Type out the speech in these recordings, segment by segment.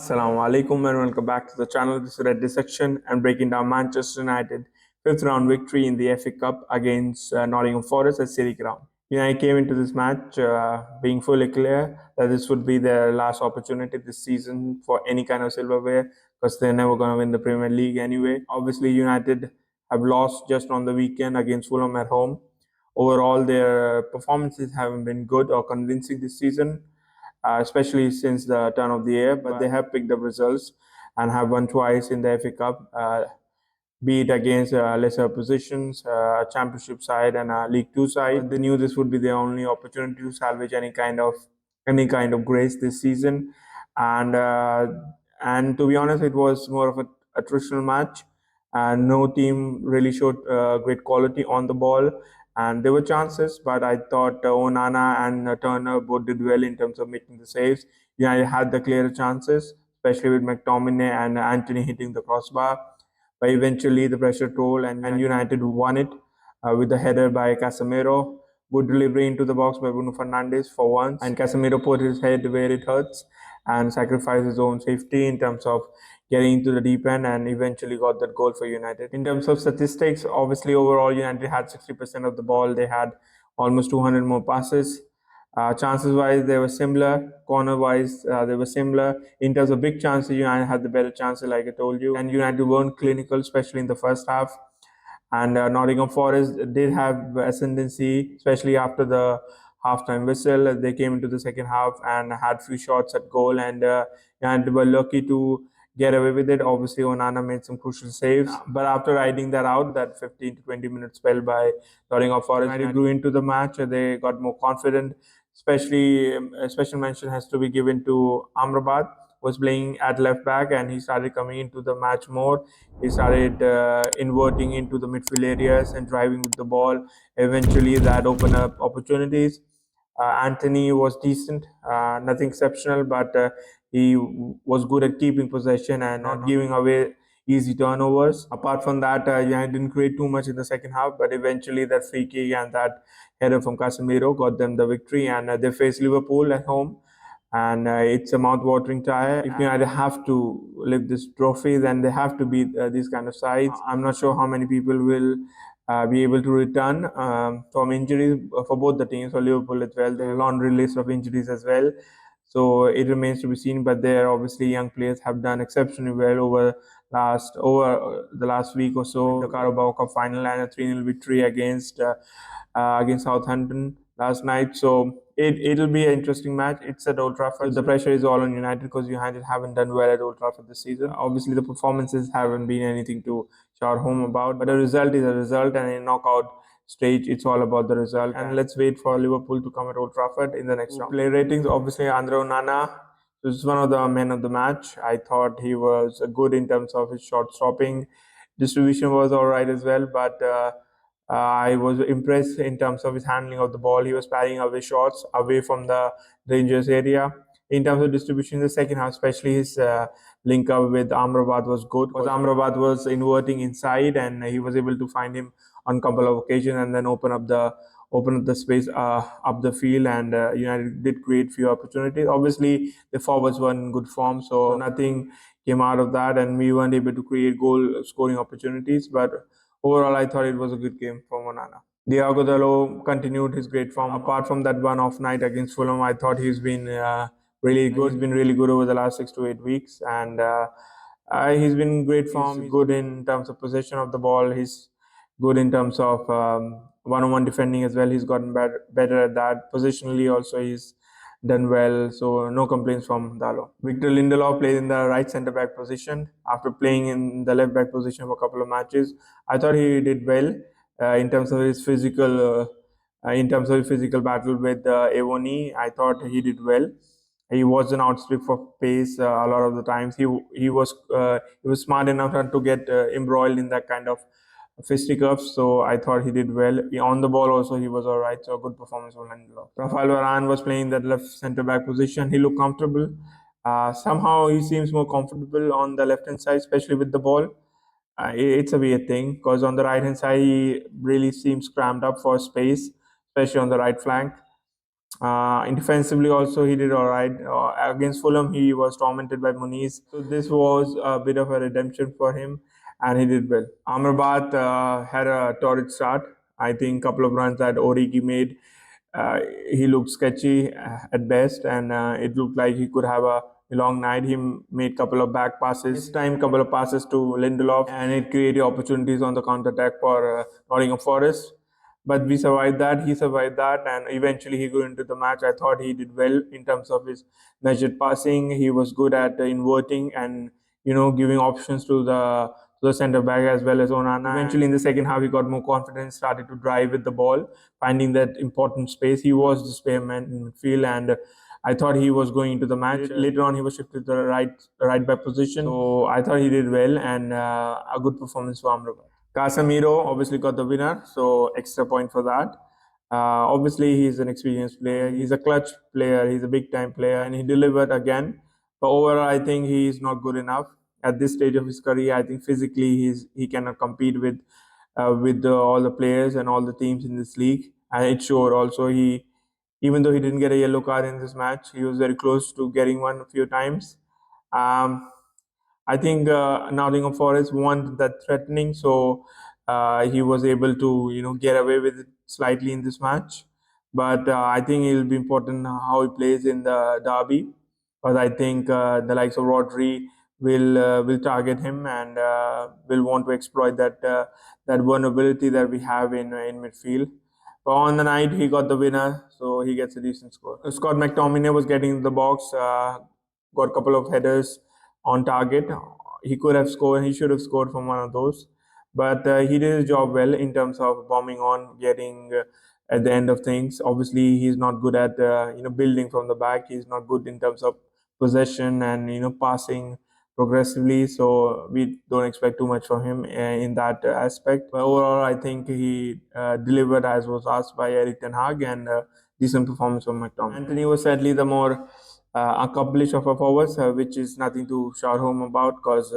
Assalamu alaikum and welcome back to the channel. This is Red Dissection and breaking down Manchester United fifth round victory in the FA Cup against Nottingham Forest at City Ground. United came into this match being fully clear that this would be their last opportunity this season for any kind of silverware because they're never going to win the Premier League anyway. Obviously, United have lost just on the weekend against Fulham at home. Overall, their performances haven't been good or convincing this season, especially since the turn of the year. But they have picked up results and have won twice in the FA Cup, be it against lesser oppositions, a championship side and a League Two side. But they knew this would be their only opportunity to salvage any kind of grace this season, and and to be honest, it was more of a attritional match. And no team really showed great quality on the ball, and there were chances, but I thought Onana and Turner both did well in terms of making the saves. United had the clearer chances, especially with McTominay and Anthony hitting the crossbar. But eventually, the pressure told, and United won it with a header by Casemiro. Good delivery into the box by Bruno Fernandes for once, and Casemiro put his head where it hurts and sacrificed his own safety in terms of getting into the deep end, and eventually got that goal for United. In terms of statistics, obviously overall United had 60% of the ball. They had almost 200 more passes. Chances wise, they were similar. Corner wise, they were similar. In terms of big chances, United had the better chances, like I told you. And United weren't clinical, especially in the first half. And Nottingham Forest did have ascendancy, especially after the halftime whistle. They came into the second half and had few shots at goal, and were lucky to get away with it. Obviously, Onana made some crucial saves, but after riding that out, that 15 to 20 minute spell by Nottingham Forest, they grew into the match. They got more confident. Especially, a special mention has to be given to Amrabat, was playing at left back, and he started coming into the match more. He started inverting into the midfield areas and driving with the ball. Eventually, that opened up opportunities. Anthony was decent, nothing exceptional, but he was good at keeping possession and not giving away easy turnovers. Apart from that, United didn't create too much in the second half, but eventually that free kick and that header from Casemiro got them the victory, and they faced Liverpool at home. And it's a mouth-watering tie. If United have to lift this trophy, then they have to beat these kind of sides. I'm not sure how many people will be able to return from injuries for both the teams, for Liverpool as well. There are a laundry list of injuries as well. So it remains to be seen. But there, obviously, young players have done exceptionally well over the last week or so. The Carabao Cup final and a 3-0 victory against Southampton last night. So it'll be an interesting match. It's at Old Trafford. The pressure is all on United because United haven't done well at Old Trafford this season. Obviously, the performances haven't been anything to shout home about, but a result is a result, and in knockout stage, it's all about the result. And let's wait for Liverpool to come at Old Trafford in the next round. Play ratings, obviously, Andre Onana is one of the men of the match. I thought he was good in terms of his shot stopping. Distribution was all right as well, but I was impressed in terms of his handling of the ball. He was parrying away shots away from the dangerous area. In terms of distribution in the second half, especially his link up with Amrabat was good, because Amrabat was inverting inside and he was able to find him on a couple of occasions and then open up the space up the field, and United did create few opportunities. Obviously, the forwards were in good form, so nothing came out of that, and we weren't able to create goal scoring opportunities. But overall, I thought it was a good game for Onana. Diogo Dalot continued his great form. Apart from that one-off night against Fulham, I thought he's been really good. He's been really good over the last 6 to 8 weeks, and he's been in great form. He's good in terms of possession of the ball. He's good in terms of one-on-one defending as well. He's gotten better at that. Positionally also, he's done well. So no complaints from Dalo. Victor Lindelof played in the right centre back position after playing in the left back position for a couple of matches. I thought he did well in terms of his physical battle with Avoni. I thought he did well. He wasn't outstripped for pace a lot of the times. He was smart enough not to get embroiled in that kind of fisticuffs. So I thought he did well. On the ball also, he was all right. So a good performance from Lindelof. Rafael Varane was playing that left centre back position. He looked comfortable. Somehow he seems more comfortable on the left hand side, especially with the ball. It's a weird thing because on the right hand side he really seems crammed up for space, especially on the right flank. Defensively, also he did all right. Against Fulham, he was tormented by Muniz, so this was a bit of a redemption for him, and he did well. Amrabat had a torrid start. I think a couple of runs that Origi made, uh, he looked sketchy at best, and it looked like he could have a long night. He made couple of back passes, this time couple of passes to Lindelof, and it created opportunities on the counter attack for Nottingham Forest. But we survived that. He survived that, and eventually he got into the match. I thought he did well in terms of his measured passing. He was good at inverting and giving options to the center back as well as Onana. Eventually, in the second half, he got more confidence, started to drive with the ball, finding that important space. He was the spare man in midfield, and I thought he was going into the match. Later on, he was shifted to the right back position. So I thought he did well, and a good performance for Amrabat. Casemiro obviously got the winner, so extra point for that. Obviously, he's an experienced player. He's a clutch player. He's a big time player, and he delivered again. But overall, I think he's not good enough at this stage of his career. I think physically he cannot compete with all the players and all the teams in this league, and it showed. Also, even though he didn't get a yellow card in this match, he was very close to getting one a few times. Um, I think Nottingham Forest weren't that threatening, so he was able to get away with it slightly in this match. But I think it'll be important how he plays in the derby, because I think the likes of Rodri will target him and will want to exploit that vulnerability that we have in midfield. But on the night, he got the winner, so he gets a decent score. Scott McTominay was getting in the box, got a couple of headers on target. He could have scored. He should have scored from one of those, but he did his job well in terms of bombing on, getting at the end of things. Obviously, he's not good at building from the back. He's not good in terms of possession and passing progressively. So we don't expect too much from him in that aspect. But overall, I think he delivered as was asked by Eric Ten Hag, and decent performance from McTominay. Anthony was sadly the more accomplished of our forwards, which is nothing to shout home about, because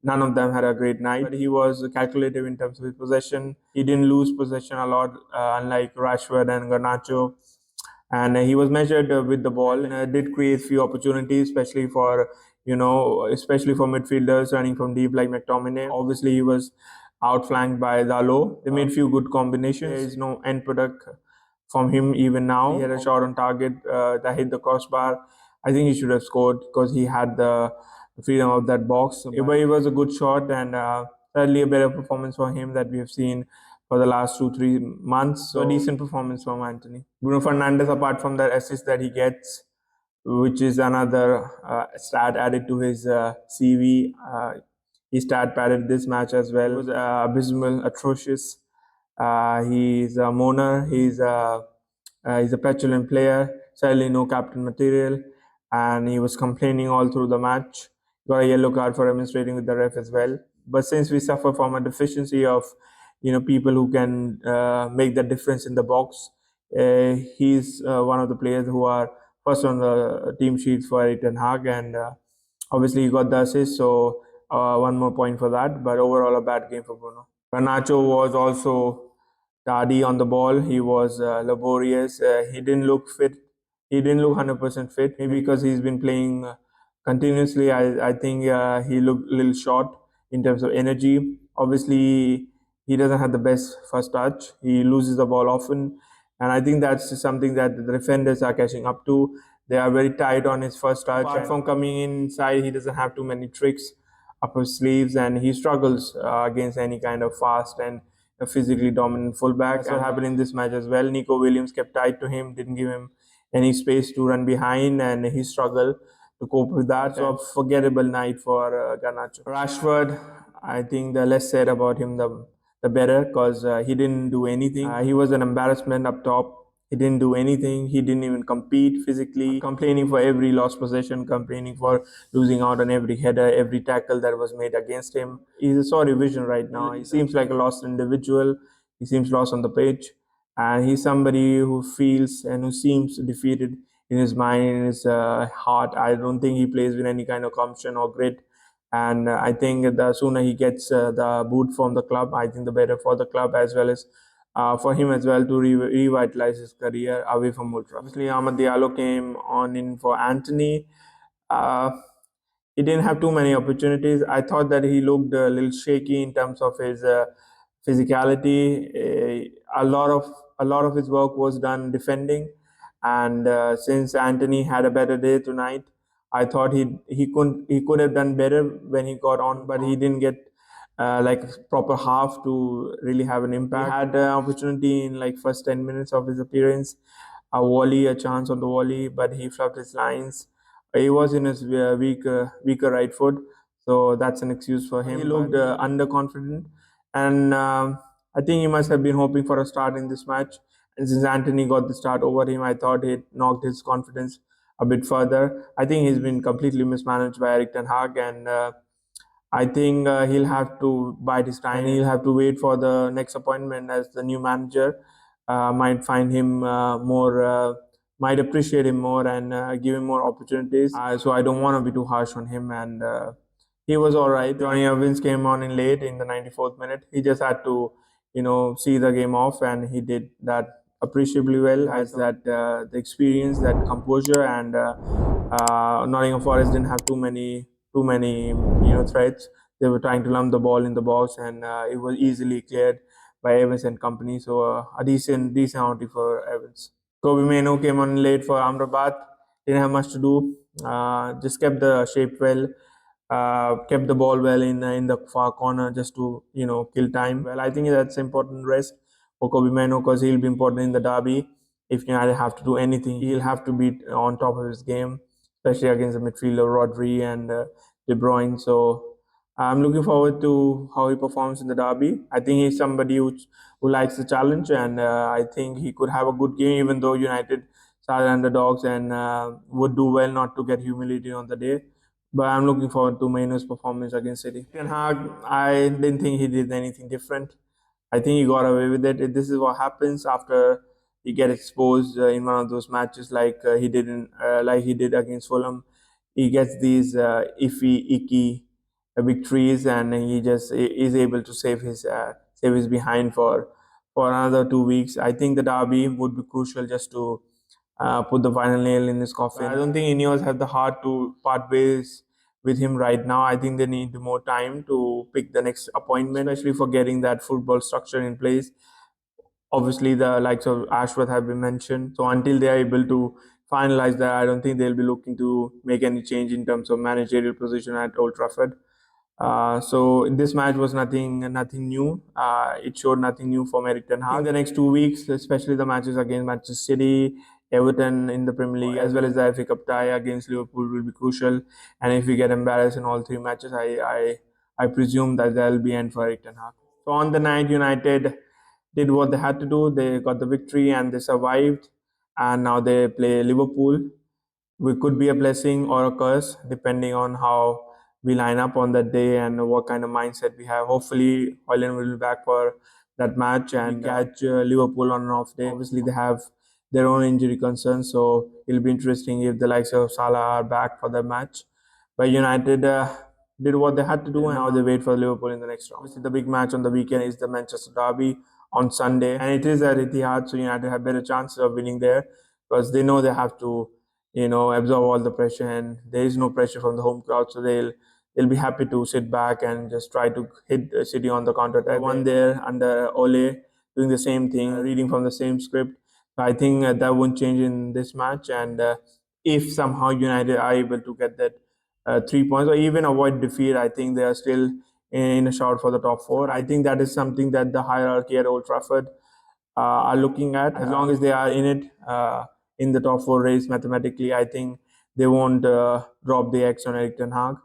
none of them had a great night. But he was calculative in terms of his possession. He didn't lose possession a lot, unlike Rashford and Garnacho. And he was measured with the ball, and did create few opportunities, especially for midfielders running from deep like McTominay. Obviously, he was outflanked by Dalo. They made few good combinations. There is no end product from him even now. He had a shot on target that hit the crossbar. I think he should have scored because he had the freedom of that box. But it was a good shot, and certainly a better performance for him that we have seen for the last 2-3 months. So a decent performance from Anthony. Bruno Fernandes, apart from that assist that he gets, which is another stat added to his CV. He stat padded this match as well. It was abysmal, atrocious. He's a moaner. He's a petulant player. Sadly, no captain material, and he was complaining all through the match. Got a yellow card for demonstrating with the ref as well. But since we suffer from a deficiency of people who can make the difference in the box, he's one of the players who are first on the team sheets for Eric Ten Hag, and obviously he got the assist, so one more point for that. But overall, a bad game for Bruno. Garnacho was also tardy on the ball. He was laborious. He didn't look fit. He didn't look 100% fit. Maybe because he's been playing continuously. I think he looked a little short in terms of energy. Obviously, he doesn't have the best first touch. He loses the ball often, and I think that's something that the defenders are catching up to. They are very tight on his first touch. Apart from coming inside, he doesn't have too many tricks up his sleeves, and he struggles against any kind of fast and a physically dominant fullback. That's what happened in this match as well. Nico Williams kept tight to him, didn't give him any space to run behind, and he struggled to cope with that. So a forgettable night for Garnacho. Rashford, I think the less said about him, the better, because he didn't do anything. He was an embarrassment up top. He didn't do anything. He didn't even compete physically, complaining for every lost possession, complaining for losing out on every header, every tackle that was made against him. He's a sorry vision right now. He seems like a lost individual. He seems lost on the pitch. And he's somebody who feels and who seems defeated in his mind, in his heart. I don't think he plays with any kind of gumption or grit. And I think the sooner he gets the boot from the club, I think the better for the club as well as for him as well to revitalize his career away from Old Trafford. Obviously, Ahmad Diallo came on in for Anthony. Uh, he didn't have too many opportunities. I thought that he looked a little shaky in terms of his physicality. A lot of his work was done defending, and since Anthony had a better day tonight, I thought he could have done better when he got on, but he didn't get like proper half to really have an impact. He had an opportunity in like first 10 minutes of his appearance, a chance on the volley, but he flubbed his lines. He was in his weaker right foot, so that's an excuse for him. He looked underconfident, and I think he must have been hoping for a start in this match. And since Anthony got the start over him, I thought it knocked his confidence a bit further. I think he's been completely mismanaged by Erik ten Hag, and I think he'll have to bide his time. And he'll have to wait for the next appointment as the new manager. Might find him might appreciate him more and give him more opportunities. So I don't want to be too harsh on him. And he was all right. Johnny Evans came on in late in the 94th minute. He just had to, see the game off, and he did that appreciably well. As that the experience, that composure, and Nottingham Forest didn't have too many threats. They were trying to lump the ball in the box, and it was easily cleared by Evans and company. So a decent outing for Evans. Kobe Mano came on late for Amrabat. Didn't have much to do. Just kept the shape well. Kept the ball well in the far corner just to kill time. Well, I think that's important rest for Kobe Mano because he'll be important in the derby. If United have to do anything, he'll have to be on top of his game, especially against the midfielder Rodri and De Bruyne. So I'm looking forward to how he performs in the derby. I think he's somebody who likes the challenge, and I think he could have a good game, even though United are underdogs and would do well not to get humiliated on the day. But I'm looking forward to Maino's performance against City. Ten Hag, I didn't think he did anything different. I think he got away with it. This is what happens after you get exposed in one of those matches, like like he did against Fulham. He gets these icky victories, and he just is able to save his behind for another 2 weeks. I think the derby would be crucial just to put the final nail in his coffin. I don't think Ineos have the heart to part ways with him right now. I think they need more time to pick the next appointment, especially for getting that football structure in place. Obviously, the likes of Ashworth have been mentioned. So until they are able to finalize that, I don't think they'll be looking to make any change in terms of managerial position at Old Trafford. So this match was nothing new. It showed nothing new from Erik ten Hag. I think the next 2 weeks, especially the matches against Manchester City, Everton in the Premier League, as well as the FA Cup tie against Liverpool, will be crucial. And if we get embarrassed in all three matches, I presume that there'll be end for Erik ten Hag. So on the night, United did what they had to do. They got the victory and they survived. And now they play Liverpool. We could be a blessing or a curse depending on how we line up on that day and what kind of mindset we have. Hopefully, Holland will be back for that match and catch Liverpool on an off day. Obviously, they have their own injury concerns, so it'll be interesting if the likes of Salah are back for the match. But United did what they had to do, and now they wait for Liverpool in the next round. Obviously, the big match on the weekend is the Manchester Derby on Sunday, and it is at Etihad, so United have better chances of winning there because they know they have to absorb all the pressure, and there is no pressure from the home crowd, so they'll be happy to sit back and just try to hit City on the counter attack. One there under Ole doing the same thing, reading from the same script. So I think that won't change in this match, and if somehow United are able to get that 3 points or even avoid defeat, I think they are still in a shout for the top four. I think that is something that the hierarchy at Old Trafford are looking at. As long as they are in it, in the top four race mathematically, I think they won't drop the X on Erik ten Hag.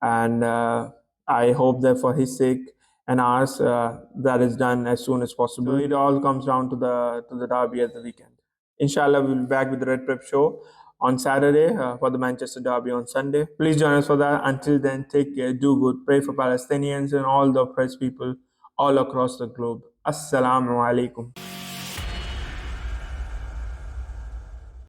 And I hope that for his sake and ours, that is done as soon as possible. So it all comes down to the derby at the weekend. Inshallah, we'll be back with the Red Prep show on Saturday for the Manchester Derby on Sunday. Please join us for that. Until then, take care, do good, pray for Palestinians and all the oppressed people all across the globe. Assalamu alaikum.